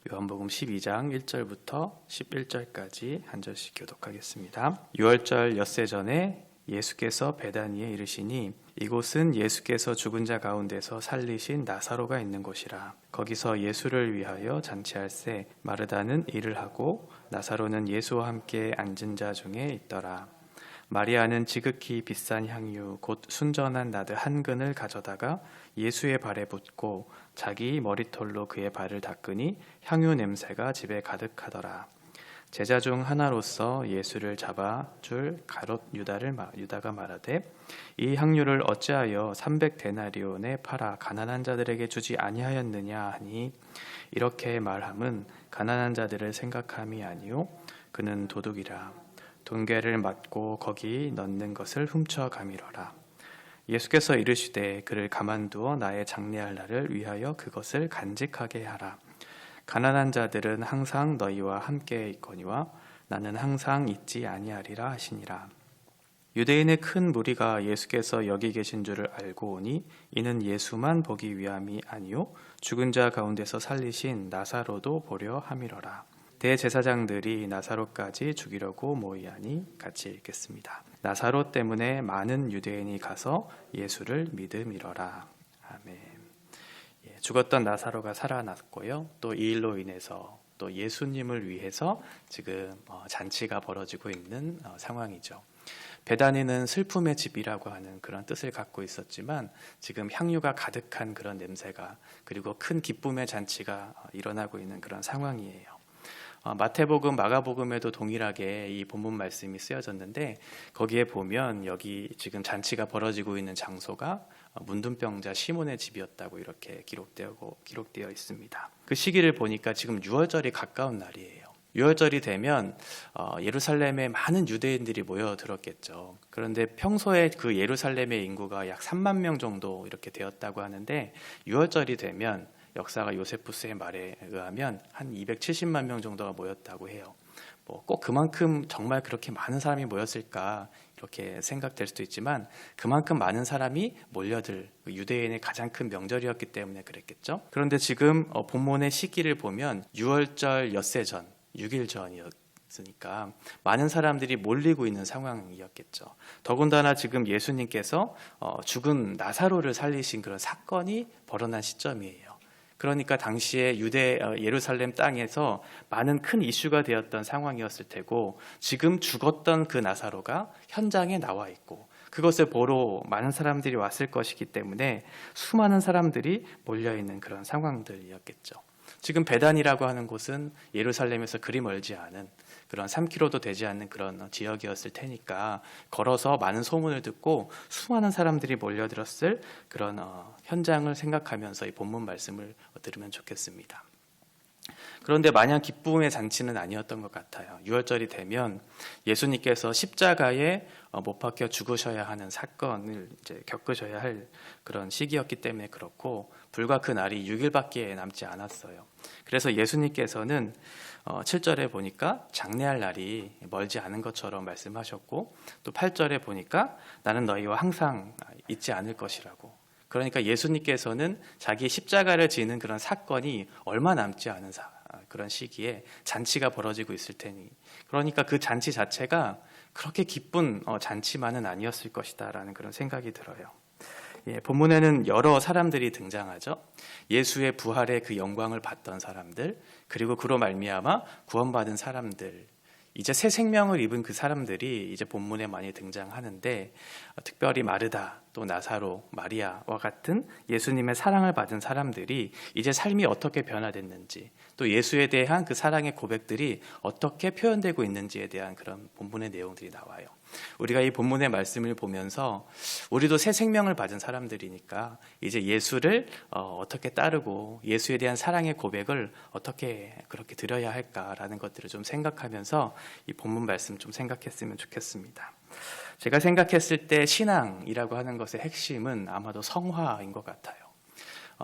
요한복음 12장 1절부터 11절까지 한 절씩 교독하겠습니다. 유월절 엿새 전에 예수께서 베다니에 이르시니 이곳은 예수께서 죽은 자 가운데서 살리신 나사로가 있는 곳이라. 거기서 예수를 위하여 잔치할새 마르다는 일을 하고 나사로는 예수와 함께 앉은 자 중에 있더라. 마리아는 지극히 비싼 향유 곧 순전한 나드 한 근을 가져다가 예수의 발에 붓고 자기 머리털로 그의 발을 닦으니 향유 냄새가 집에 가득하더라. 제자 중 하나로서 예수를 잡아줄 가롯 유다가 말하되 이 향유를 어찌하여 300데나리온에 팔아 가난한 자들에게 주지 아니하였느냐 하니 이렇게 말함은 가난한 자들을 생각함이 아니요 그는 도둑이라. 돈괴를 맞고 거기 넣는 것을 훔쳐가미러라. 예수께서 이르시되 그를 가만두어 나의 장례할 날을 위하여 그것을 간직하게 하라. 가난한 자들은 항상 너희와 함께 있거니와 나는 항상 있지 아니하리라 하시니라. 유대인의 큰 무리가 예수께서 여기 계신 줄을 알고 오니 이는 예수만 보기 위함이 아니요 죽은 자 가운데서 살리신 나사로도 보려 함이러라. 대제사장들이 나사로까지 죽이려고 모이하니 같이 읽겠습니다. 나사로 때문에 많은 유대인이 가서 예수를 믿음이러라. 아멘. 죽었던 나사로가 살아났고요. 또 이 일로 인해서 또 예수님을 위해서 지금 잔치가 벌어지고 있는 상황이죠. 베다니는 슬픔의 집이라고 하는 그런 뜻을 갖고 있었지만 지금 향유가 가득한 그런 냄새가 그리고 큰 기쁨의 잔치가 일어나고 있는 그런 상황이에요. 마태복음, 마가복음에도 동일하게 이 본문 말씀이 쓰여졌는데 거기에 보면 여기 지금 잔치가 벌어지고 있는 장소가 문둥병자 시몬의 집이었다고 이렇게 기록되어 있습니다. 그 시기를 보니까 지금 유월절이 가까운 날이에요. 유월절이 되면 예루살렘에 많은 유대인들이 모여들었겠죠. 그런데 평소에 그 예루살렘의 인구가 약 3만 명 정도 이렇게 되었다고 하는데 유월절이 되면 역사가 요세푸스의 말에 의하면 한 270만 명 정도가 모였다고 해요. 꼭 그만큼 정말 그렇게 많은 사람이 모였을까 이렇게 생각될 수도 있지만 그만큼 많은 사람이 몰려들 유대인의 가장 큰 명절이었기 때문에 그랬겠죠. 그런데 지금 본문의 시기를 보면 유월절 엿새 전, 6일 전이었으니까 많은 사람들이 몰리고 있는 상황이었겠죠. 더군다나 지금 예수님께서 죽은 나사로를 살리신 그런 사건이 벌어난 시점이에요. 그러니까 당시에 예루살렘 땅에서 많은 큰 이슈가 되었던 상황이었을 테고 지금 죽었던 그 나사로가 현장에 나와 있고 그것을 보러 많은 사람들이 왔을 것이기 때문에 수많은 사람들이 몰려있는 그런 상황들이었겠죠. 지금 베단이라고 하는 곳은 예루살렘에서 그리 멀지 않은 그런 3km도 되지 않는 그런 지역이었을 테니까 걸어서 많은 소문을 듣고 수많은 사람들이 몰려들었을 그런 현장을 생각하면서 이 본문 말씀을 들으면 좋겠습니다. 그런데 마냥 기쁨의 잔치는 아니었던 것 같아요. 유월절이 되면 예수님께서 십자가에 못 박혀 죽으셔야 하는 사건을 이제 겪으셔야 할 그런 시기였기 때문에 그렇고 불과 그 날이 6일밖에 남지 않았어요. 그래서 예수님께서는 7절에 보니까 장례할 날이 멀지 않은 것처럼 말씀하셨고 또 8절에 보니까 나는 너희와 항상 있지 않을 것이라고. 그러니까 예수님께서는 자기 십자가를 지는 그런 사건이 얼마 남지 않은 그런 시기에 잔치가 벌어지고 있을 테니 그러니까 그 잔치 자체가 그렇게 기쁜 잔치만은 아니었을 것이다 라는 그런 생각이 들어요. 본문에는 여러 사람들이 등장하죠. 예수의 부활의 그 영광을 봤던 사람들 그리고 그로 말미암아 구원받은 사람들 이제 새 생명을 입은 그 사람들이 이제 본문에 많이 등장하는데 특별히 마르다 또 나사로, 마리아와 같은 예수님의 사랑을 받은 사람들이 이제 삶이 어떻게 변화됐는지 또 예수에 대한 그 사랑의 고백들이 어떻게 표현되고 있는지에 대한 그런 본문의 내용들이 나와요. 우리가 이 본문의 말씀을 보면서 우리도 새 생명을 받은 사람들이니까 이제 예수를 어떻게 따르고 예수에 대한 사랑의 고백을 어떻게 그렇게 드려야 할까라는 것들을 좀 생각하면서 이 본문 말씀 좀 생각했으면 좋겠습니다. 제가 생각했을 때 신앙이라고 하는 것의 핵심은 아마도 성화인 것 같아요.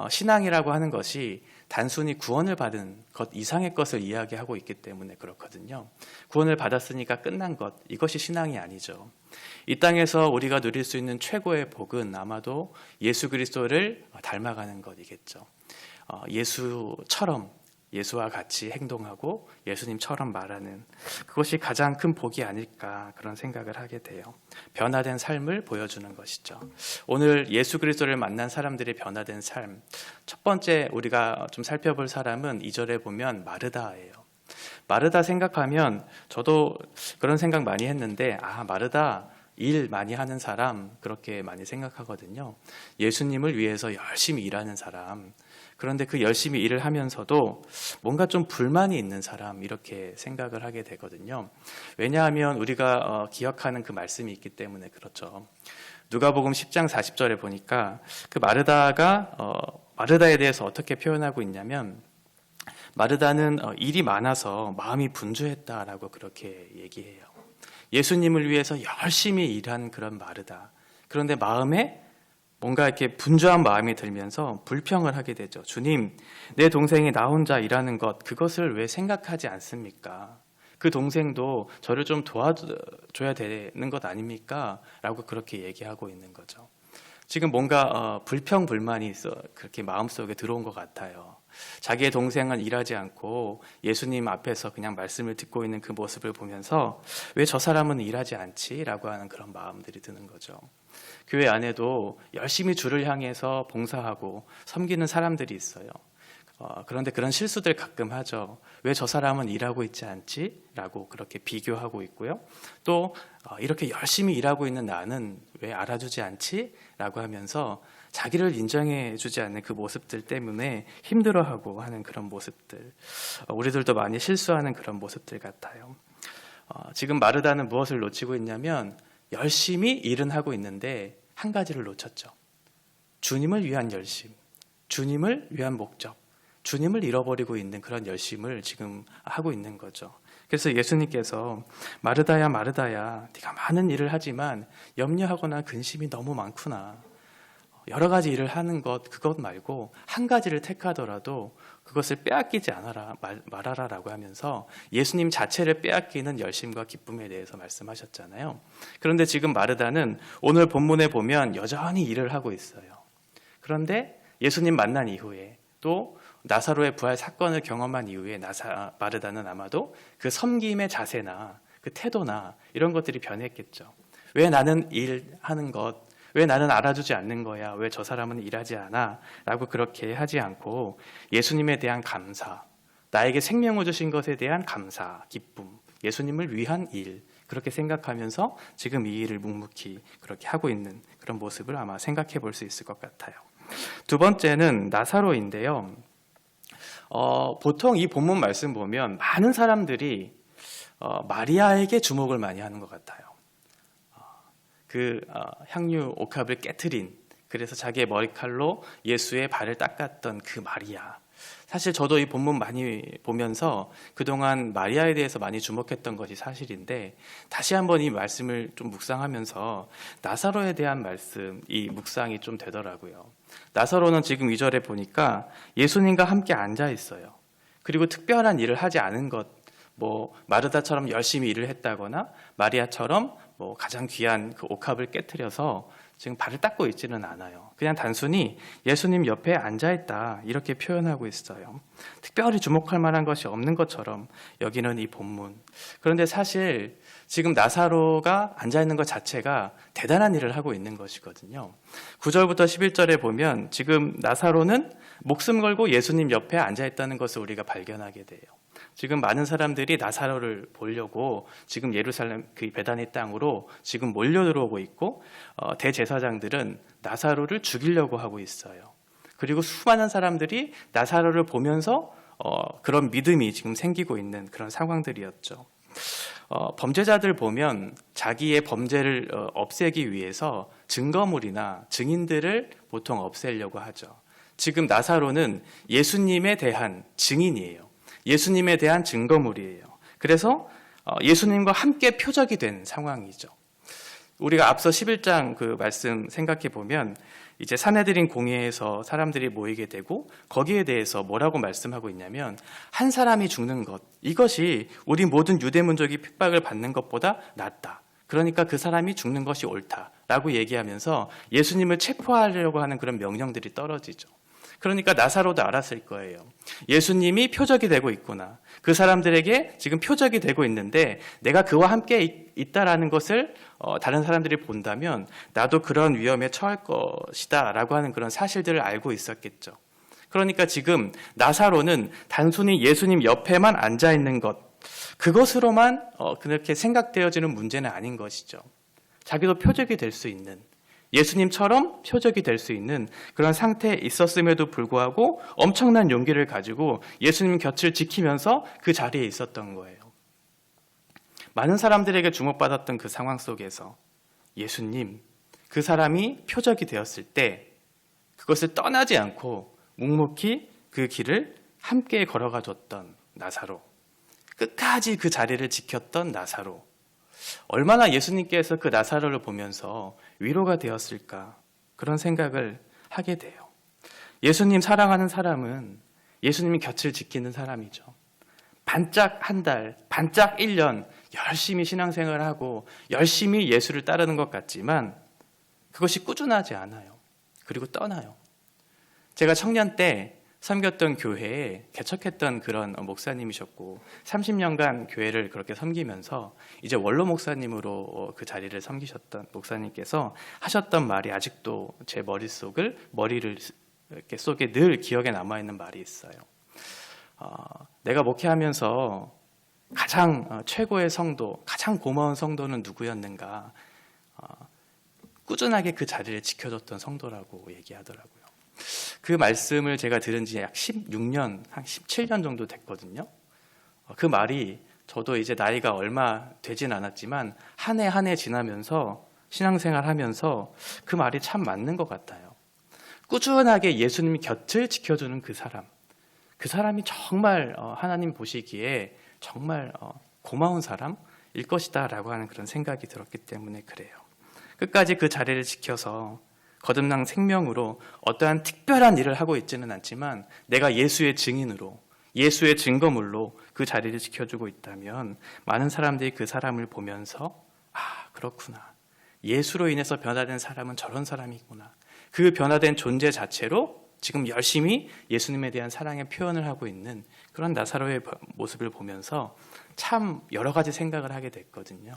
신앙이라고 하는 것이 단순히 구원을 받은 것 이상의 것을 이야기하고 있기 때문에 그렇거든요. 구원을 받았으니까 끝난 것, 이것이 신앙이 아니죠. 이 땅에서 우리가 누릴 수 있는 최고의 복은 아마도 예수 그리스도를 닮아가는 것이겠죠. 예수처럼 예수와 같이 행동하고 예수님처럼 말하는 그것이 가장 큰 복이 아닐까 그런 생각을 하게 돼요. 변화된 삶을 보여주는 것이죠. 오늘 예수 그리스도를 만난 사람들의 변화된 삶, 첫 번째 우리가 좀 살펴볼 사람은 2절에 보면 마르다예요. 마르다 생각하면 저도 그런 생각 많이 했는데 마르다 일 많이 하는 사람 그렇게 많이 생각하거든요. 예수님을 위해서 열심히 일하는 사람, 그런데 그 열심히 일을 하면서도 뭔가 좀 불만이 있는 사람 이렇게 생각을 하게 되거든요. 왜냐하면 우리가 기억하는 그 말씀이 있기 때문에 그렇죠. 누가복음 10장 40절에 보니까 그 마르다가 마르다에 대해서 어떻게 표현하고 있냐면 마르다는 일이 많아서 마음이 분주했다라고 그렇게 얘기해요. 예수님을 위해서 열심히 일한 그런 마르다. 그런데 마음에 뭔가 이렇게 분주한 마음이 들면서 불평을 하게 되죠. 주님, 내 동생이 나 혼자 일하는 것, 그것을 왜 생각하지 않습니까? 그 동생도 저를 좀 도와줘야 되는 것 아닙니까? 라고 그렇게 얘기하고 있는 거죠. 지금 뭔가 불평, 불만이 그렇게 마음속에 들어온 것 같아요. 자기의 동생은 일하지 않고 예수님 앞에서 그냥 말씀을 듣고 있는 그 모습을 보면서 왜 저 사람은 일하지 않지? 라고 하는 그런 마음들이 드는 거죠. 교회 안에도 열심히 주를 향해서 봉사하고 섬기는 사람들이 있어요. 그런데 그런 실수들 가끔 하죠. 왜 저 사람은 일하고 있지 않지? 라고 그렇게 비교하고 있고요. 또 이렇게 열심히 일하고 있는 나는 왜 알아주지 않지? 라고 하면서 자기를 인정해 주지 않는 그 모습들 때문에 힘들어하고 하는 그런 모습들, 우리들도 많이 실수하는 그런 모습들 같아요. 지금 마르다는 무엇을 놓치고 있냐면 열심히 일은 하고 있는데 한 가지를 놓쳤죠. 주님을 위한 열심, 주님을 위한 목적, 주님을 잃어버리고 있는 그런 열심을 지금 하고 있는 거죠. 그래서 예수님께서 마르다야 마르다야 네가 많은 일을 하지만 염려하거나 근심이 너무 많구나. 여러 가지 일을 하는 그것 말고 한 가지를 택하더라도 그것을 빼앗기지 말아라라고 하면서 예수님 자체를 빼앗기는 열심과 기쁨에 대해서 말씀하셨잖아요. 그런데 지금 마르다는 오늘 본문에 보면 여전히 일을 하고 있어요. 그런데 예수님 만난 이후에 또 나사로의 부활 사건을 경험한 이후에 마르다는 아마도 그 섬김의 자세나 그 태도나 이런 것들이 변했겠죠. 왜 나는 일하는 것, 왜 나는 알아주지 않는 거야? 왜 저 사람은 일하지 않아? 라고 그렇게 하지 않고 예수님에 대한 감사, 나에게 생명을 주신 것에 대한 감사, 기쁨, 예수님을 위한 일, 그렇게 생각하면서 지금 이 일을 묵묵히 그렇게 하고 있는 그런 모습을 아마 생각해 볼 수 있을 것 같아요. 두 번째는 나사로인데요. 보통 이 본문 말씀 보면 많은 사람들이 마리아에게 주목을 많이 하는 것 같아요. 향유 옥합을 깨트린, 그래서 자기의 머리칼로 예수의 발을 닦았던 그 마리아. 사실 저도 이 본문 많이 보면서 그동안 마리아에 대해서 많이 주목했던 것이 사실인데 다시 한번 이 말씀을 좀 묵상하면서 나사로에 대한 말씀, 이 묵상이 좀 되더라고요. 나사로는 지금 2절에 보니까 예수님과 함께 앉아 있어요. 그리고 특별한 일을 하지 않은 것, 마르다처럼 열심히 일을 했다거나 마리아처럼 가장 귀한 그 옥합을 깨트려서 지금 발을 닦고 있지는 않아요. 그냥 단순히 예수님 옆에 앉아있다 이렇게 표현하고 있어요. 특별히 주목할 만한 것이 없는 것처럼 여기는 이 본문. 그런데 사실 지금 나사로가 앉아있는 것 자체가 대단한 일을 하고 있는 것이거든요. 9절부터 11절에 보면 지금 나사로는 목숨 걸고 예수님 옆에 앉아있다는 것을 우리가 발견하게 돼요. 지금 많은 사람들이 나사로를 보려고 지금 예루살렘 그 베다니 땅으로 지금 몰려 들어오고 있고 대제사장들은 나사로를 죽이려고 하고 있어요. 그리고 수많은 사람들이 나사로를 보면서 그런 믿음이 지금 생기고 있는 그런 상황들이었죠. 범죄자들 보면 자기의 범죄를 없애기 위해서 증거물이나 증인들을 보통 없애려고 하죠. 지금 나사로는 예수님에 대한 증인이에요. 예수님에 대한 증거물이에요. 그래서 예수님과 함께 표적이 된 상황이죠. 우리가 앞서 11장 그 말씀 생각해 보면 이제 산헤드린 공회에서 사람들이 모이게 되고 거기에 대해서 뭐라고 말씀하고 있냐면 한 사람이 죽는 것, 이것이 우리 모든 유대민족이 핍박을 받는 것보다 낫다. 그러니까 그 사람이 죽는 것이 옳다라고 얘기하면서 예수님을 체포하려고 하는 그런 명령들이 떨어지죠. 그러니까 나사로도 알았을 거예요. 예수님이 표적이 되고 있구나. 그 사람들에게 지금 표적이 되고 있는데 내가 그와 함께 있다라는 것을 다른 사람들이 본다면 나도 그런 위험에 처할 것이다 라고 하는 그런 사실들을 알고 있었겠죠. 그러니까 지금 나사로는 단순히 예수님 옆에만 앉아 있는 것, 그것으로만 그렇게 생각되어지는 문제는 아닌 것이죠. 자기도 표적이 될 수 있는, 예수님처럼 표적이 될 수 있는 그런 상태에 있었음에도 불구하고 엄청난 용기를 가지고 예수님 곁을 지키면서 그 자리에 있었던 거예요. 많은 사람들에게 주목받았던 그 상황 속에서 예수님, 그 사람이 표적이 되었을 때 그것을 떠나지 않고 묵묵히 그 길을 함께 걸어가 줬던 나사로, 끝까지 그 자리를 지켰던 나사로, 얼마나 예수님께서 그 나사로를 보면서 위로가 되었을까, 그런 생각을 하게 돼요. 예수님 사랑하는 사람은 예수님이 곁을 지키는 사람이죠. 반짝 한 달, 반짝 1년 열심히 신앙생활을 하고 열심히 예수를 따르는 것 같지만 그것이 꾸준하지 않아요. 그리고 떠나요. 제가 청년 때 섬겼던 교회에 개척했던 그런 목사님이셨고 30년간 교회를 그렇게 섬기면서 이제 원로 목사님으로 그 자리를 섬기셨던 목사님께서 하셨던 말이 아직도 제 머리를 이렇게 속에 늘 기억에 남아있는 말이 있어요. 내가 목회하면서 가장 최고의 성도, 가장 고마운 성도는 누구였는가? 꾸준하게 그 자리를 지켜줬던 성도라고 얘기하더라고요. 그 말씀을 제가 들은 지 약 16년, 한 17년 정도 됐거든요. 그 말이 저도 이제 나이가 얼마 되진 않았지만 한 해 한 해 지나면서 신앙생활 하면서 그 말이 참 맞는 것 같아요. 꾸준하게 예수님 곁을 지켜주는 그 사람이 정말 하나님 보시기에 정말 고마운 사람일 것이다 라고 하는 그런 생각이 들었기 때문에 그래요. 끝까지 그 자리를 지켜서 거듭난 생명으로 어떠한 특별한 일을 하고 있지는 않지만 내가 예수의 증인으로, 예수의 증거물로 그 자리를 지켜주고 있다면 많은 사람들이 그 사람을 보면서 그렇구나. 예수로 인해서 변화된 사람은 저런 사람이구나. 그 변화된 존재 자체로 지금 열심히 예수님에 대한 사랑의 표현을 하고 있는 그런 나사로의 모습을 보면서 참 여러 가지 생각을 하게 됐거든요.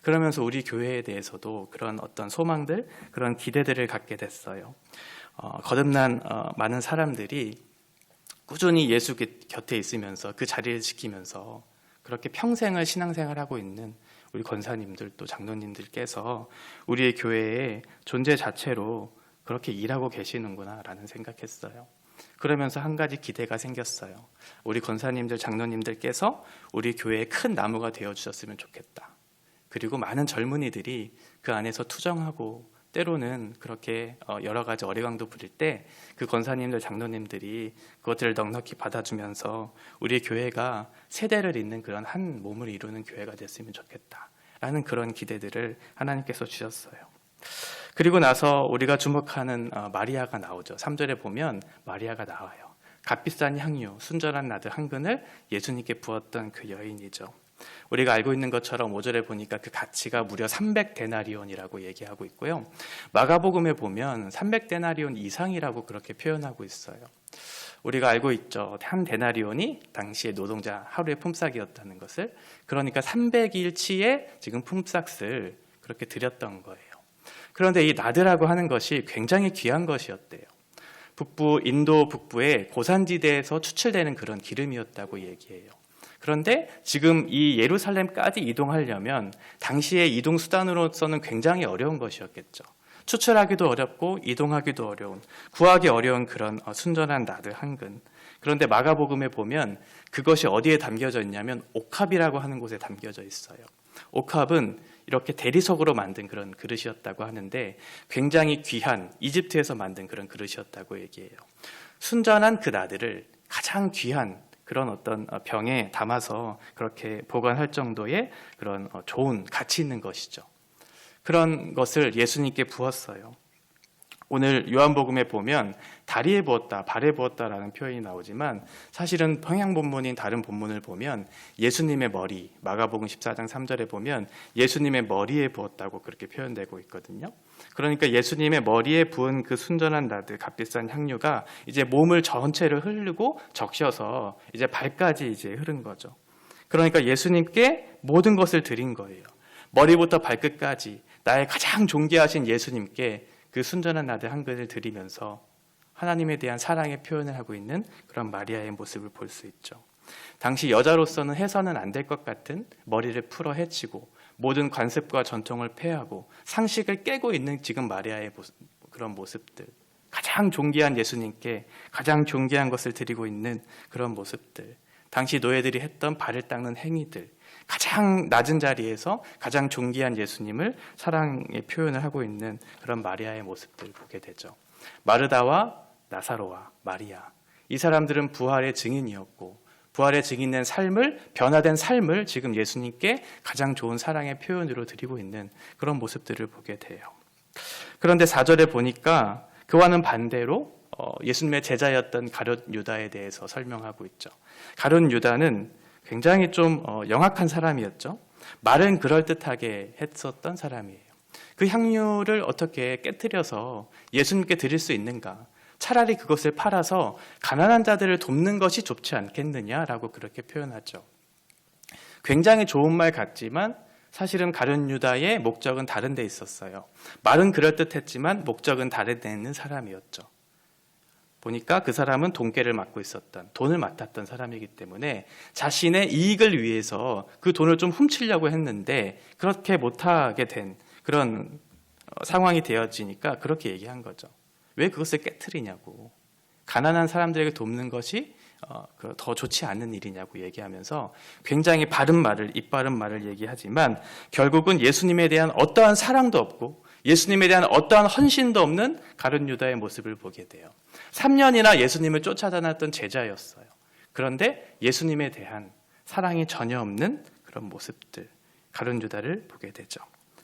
그러면서 우리 교회에 대해서도 그런 어떤 소망들, 그런 기대들을 갖게 됐어요. 거듭난 많은 사람들이 꾸준히 예수 곁에 있으면서 그 자리를 지키면서 그렇게 평생을 신앙생활하고 있는 우리 권사님들 또 장로님들께서 우리의 교회의 존재 자체로 그렇게 일하고 계시는구나라는 생각했어요. 그러면서 한 가지 기대가 생겼어요. 우리 권사님들, 장로님들께서 우리 교회의 큰 나무가 되어주셨으면 좋겠다. 그리고 많은 젊은이들이 그 안에서 투정하고 때로는 그렇게 여러 가지 어리광도 부릴 때 그 권사님들, 장로님들이 그것들을 넉넉히 받아주면서 우리 교회가 세대를 잇는 그런 한 몸을 이루는 교회가 됐으면 좋겠다라는 그런 기대들을 하나님께서 주셨어요. 그리고 나서 우리가 주목하는 마리아가 나오죠. 3절에 보면 마리아가 나와요. 값비싼 향유, 순전한 나드 한 근을 예수님께 부었던 그 여인이죠. 우리가 알고 있는 것처럼 5절에 보니까 그 가치가 무려 300데나리온이라고 얘기하고 있고요. 마가복음에 보면 300데나리온 이상이라고 그렇게 표현하고 있어요. 우리가 알고 있죠. 한 데나리온이 당시의 노동자 하루의 품삯이었다는 것을. 그러니까 300일치의 지금 품삯을 그렇게 드렸던 거예요. 그런데 이 나드라고 하는 것이 굉장히 귀한 것이었대요. 인도 북부의 고산지대에서 추출되는 그런 기름이었다고 얘기해요. 그런데 지금 이 예루살렘까지 이동하려면 당시의 이동 수단으로서는 굉장히 어려운 것이었겠죠. 추출하기도 어렵고 이동하기도 어려운, 구하기 어려운 그런 순전한 나드 한 근. 그런데 마가복음에 보면 그것이 어디에 담겨져 있냐면 옥합이라고 하는 곳에 담겨져 있어요. 옥합은 이렇게 대리석으로 만든 그런 그릇이었다고 하는데 굉장히 귀한 이집트에서 만든 그런 그릇이었다고 얘기해요. 순전한 그 나드를 가장 귀한 그런 어떤 병에 담아서 그렇게 보관할 정도의 그런 좋은 가치 있는 것이죠. 그런 것을 예수님께 부었어요. 오늘 요한복음에 보면 다리에 부었다, 발에 부었다라는 표현이 나오지만 사실은 평양 본문인 다른 본문을 보면 예수님의 머리, 마가복음 14장 3절에 보면 예수님의 머리에 부었다고 그렇게 표현되고 있거든요. 그러니까 예수님의 머리에 부은 그 순전한 나드, 값비싼 향유가 이제 몸을 전체를 흐르고 적셔서 이제 발까지 이제 흐른 거죠. 그러니까 예수님께 모든 것을 드린 거예요. 머리부터 발끝까지 나의 가장 존귀하신 예수님께 그 순전한 나드 한 그릇을 드리면서 하나님에 대한 사랑의 표현을 하고 있는 그런 마리아의 모습을 볼 수 있죠. 당시 여자로서는 해서는 안 될 것 같은 머리를 풀어 헤치고 모든 관습과 전통을 폐하고 상식을 깨고 있는 지금 마리아의 그런 모습들, 가장 존귀한 예수님께 가장 존귀한 것을 드리고 있는 그런 모습들, 당시 노예들이 했던 발을 닦는 행위들, 가장 낮은 자리에서 가장 존귀한 예수님을 사랑의 표현을 하고 있는 그런 마리아의 모습들을 보게 되죠. 마르다와 나사로와 마리아, 이 사람들은 부활의 증인이었고 부활의 증인된 삶을, 변화된 삶을 지금 예수님께 가장 좋은 사랑의 표현으로 드리고 있는 그런 모습들을 보게 돼요. 그런데 4절에 보니까 그와는 반대로 예수님의 제자였던 가룟 유다에 대해서 설명하고 있죠. 가룟 유다는 굉장히 좀 영악한 사람이었죠. 말은 그럴듯하게 했었던 사람이에요. 그 향유를 어떻게 깨트려서 예수님께 드릴 수 있는가? 차라리 그것을 팔아서 가난한 자들을 돕는 것이 좋지 않겠느냐라고 그렇게 표현하죠. 굉장히 좋은 말 같지만 사실은 가룟 유다의 목적은 다른 데 있었어요. 말은 그럴듯했지만 목적은 다른 데 있는 사람이었죠. 보니까 그 사람은 돈깨를 맡고 있었던, 돈을 맡았던 사람이기 때문에 자신의 이익을 위해서 그 돈을 좀 훔치려고 했는데 그렇게 못하게 된 그런 상황이 되어지니까 그렇게 얘기한 거죠. 왜 그것을 깨트리냐고. 가난한 사람들에게 돕는 것이 더 좋지 않은 일이냐고 얘기하면서 굉장히 바른 말을, 입바른 말을 얘기하지만 결국은 예수님에 대한 어떠한 사랑도 없고 예수님에 대한 어떠한 헌신도 없는 가룟 유다의 모습을 보게 돼요. 3년이나 예수님을 쫓아다녔던 제자였어요. 그런데 예수님에 대한 사랑이 전혀 없는 그런 모습들, 가룟 유다를 보게 되죠.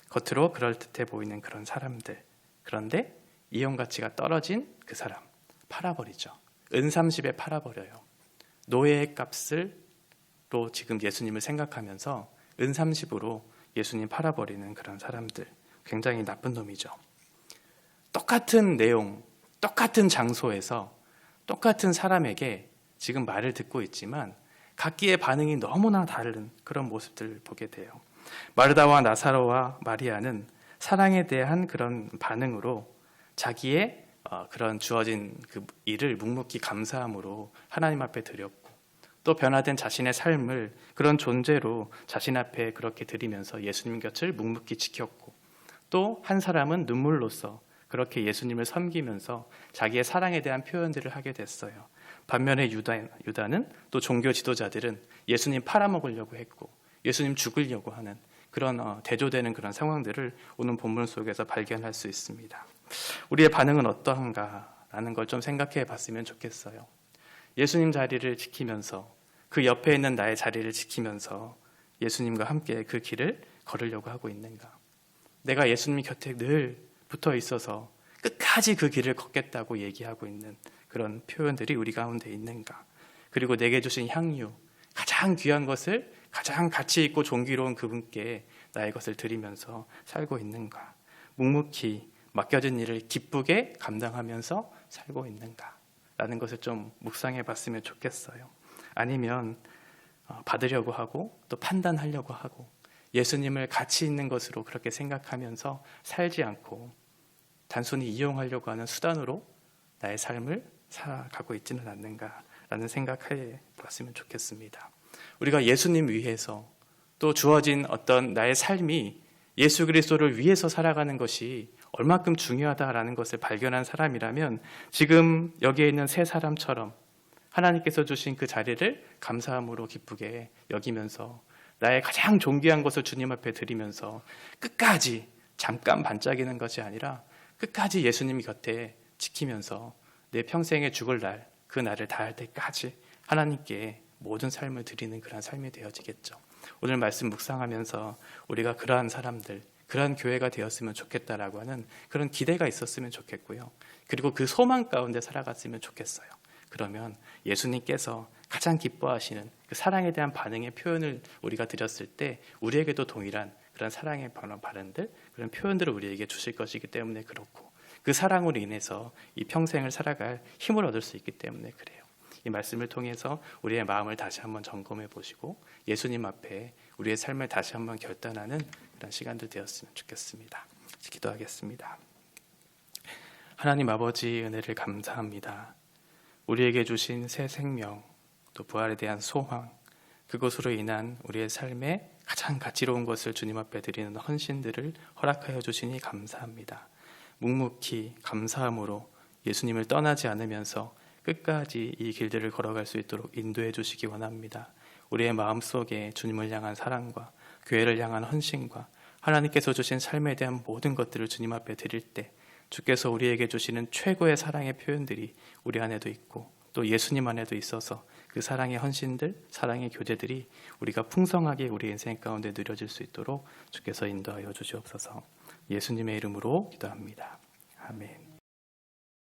겉으로 그럴듯해 보이는 그런 사람들. 그런데 이용 가치가 떨어진 그 사람, 팔아버리죠. 은30에 팔아버려요. 노예의 값으로 지금 예수님을 생각하면서 은30으로 예수님 팔아버리는 그런 사람들. 굉장히 나쁜 놈이죠. 똑같은 내용, 똑같은 장소에서 똑같은 사람에게 지금 말을 듣고 있지만 각기의 반응이 너무나 다른 그런 모습들을 보게 돼요. 마르다와 나사로와 마리아는 사랑에 대한 그런 반응으로 자기의 그런 주어진 그 일을 묵묵히 감사함으로 하나님 앞에 드렸고 또 변화된 자신의 삶을 그런 존재로 자신 앞에 그렇게 드리면서 예수님 곁을 묵묵히 지켰고 또 한 사람은 눈물로써 그렇게 예수님을 섬기면서 자기의 사랑에 대한 표현들을 하게 됐어요. 반면에 유다는 또 종교 지도자들은 예수님 팔아먹으려고 했고 예수님 죽으려고 하는 그런 대조되는 그런 상황들을 오늘 본문 속에서 발견할 수 있습니다. 우리의 반응은 어떠한가라는 걸 좀 생각해 봤으면 좋겠어요. 예수님 자리를 지키면서 그 옆에 있는 나의 자리를 지키면서 예수님과 함께 그 길을 걸으려고 하고 있는가? 내가 예수님 곁에 늘 붙어 있어서 끝까지 그 길을 걷겠다고 얘기하고 있는 그런 표현들이 우리 가운데 있는가? 그리고 내게 주신 향유, 가장 귀한 것을 가장 가치 있고 존귀로운 그분께 나의 것을 드리면서 살고 있는가? 묵묵히 맡겨진 일을 기쁘게 감당하면서 살고 있는가? 라는 것을 좀 묵상해 봤으면 좋겠어요. 아니면 받으려고 하고 또 판단하려고 하고 예수님을 가치 있는 것으로 그렇게 생각하면서 살지 않고 단순히 이용하려고 하는 수단으로 나의 삶을 살아가고 있지는 않는가라는 생각해 봤으면 좋겠습니다. 우리가 예수님 위해서 또 주어진 어떤 나의 삶이 예수 그리스도를 위해서 살아가는 것이 얼마큼 중요하다라는 것을 발견한 사람이라면 지금 여기에 있는 세 사람처럼 하나님께서 주신 그 자리를 감사함으로 기쁘게 여기면서 나의 가장 존귀한 것을 주님 앞에 드리면서 끝까지 잠깐 반짝이는 것이 아니라 끝까지 예수님 곁에 지키면서 내 평생에 죽을 날, 그 날을 다할 때까지 하나님께 모든 삶을 드리는 그런 삶이 되어지겠죠. 오늘 말씀 묵상하면서 우리가 그러한 사람들, 그런 교회가 되었으면 좋겠다라고 하는 그런 기대가 있었으면 좋겠고요. 그리고 그 소망 가운데 살아갔으면 좋겠어요. 그러면 예수님께서 가장 기뻐하시는 그 사랑에 대한 반응의 표현을 우리가 드렸을 때 우리에게도 동일한 그런 사랑의 발언들, 그런 표현들을 우리에게 주실 것이기 때문에 그렇고, 그 사랑으로 인해서 이 평생을 살아갈 힘을 얻을 수 있기 때문에 그래요. 이 말씀을 통해서 우리의 마음을 다시 한번 점검해 보시고 예수님 앞에 우리의 삶을 다시 한번 결단하는 그런 시간들 되었으면 좋겠습니다. 기도하겠습니다. 하나님 아버지, 은혜를 감사합니다. 우리에게 주신 새 생명, 또 부활에 대한 소망, 그것으로 인한 우리의 삶에 가장 가치로운 것을 주님 앞에 드리는 헌신들을 허락하여 주시니 감사합니다. 묵묵히 감사함으로 예수님을 떠나지 않으면서 끝까지 이 길들을 걸어갈 수 있도록 인도해 주시기 원합니다. 우리의 마음속에 주님을 향한 사랑과 교회를 향한 헌신과 하나님께서 주신 삶에 대한 모든 것들을 주님 앞에 드릴 때 주께서 우리에게 주시는 최고의 사랑의 표현들이 우리 안에도 있고 또 예수님 안에도 있어서 그 사랑의 헌신들, 사랑의 교제들이 우리가 풍성하게 우리 인생 가운데 누려질 수 있도록 주께서 인도하여 주시옵소서. 예수님의 이름으로 기도합니다. 아멘.